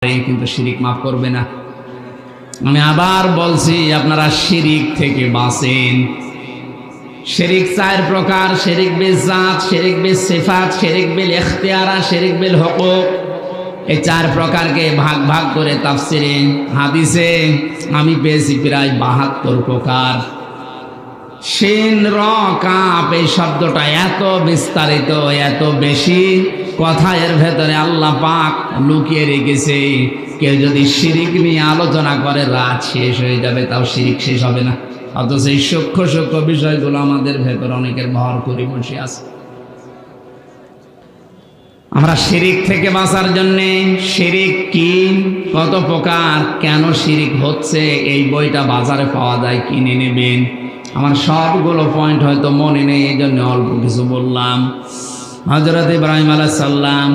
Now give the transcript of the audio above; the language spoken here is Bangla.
কিন্তু শিরিক মাফ করবে না। আমি আবার বলছি, আপনারা শিরিক থেকে বাঁচেন। শিরিক চার প্রকার: শিরিক বিল জাত, শিরিক বিল সিফাত, শিরিক বিল ইখতিয়ারা, শিরিক বিল হুকুক। এই চার প্রকারকে ভাগ ভাগ করে তাফসিরে হাদিসে আমি পেয়েছি প্রায় 72 প্রকার। শিন র কাপ এই শব্দটা এত বিস্তারিত, এত বেশি কথা এর ভেতরে আল্লাহ পাক লুকিয়ে রেখেছে। কেউ যদি শিরিক নিয়ে আলোচনা করে রাত শেষ হয়ে যাবে, তাও শিরিক শেষ হবে না। অথচ এই সূক্ষ্ম সূক্ষ্ম বিষয়গুলো আমাদের ভেতর অনেকের ভর করে বসে আছে। আমরা শিরিক থেকে বাঁচার জন্যে, শিরিক কি, কত প্রকার, কেন শিরিক হচ্ছে, এই বইটা বাজারে পাওয়া যায়, কিনে নেবেন। আমার সবগুলো পয়েন্ট হয়তো মনে নেই, এই জন্য অল্প কিছু বললাম। হযরত ইব্রাহিম আলাইহিস সালাম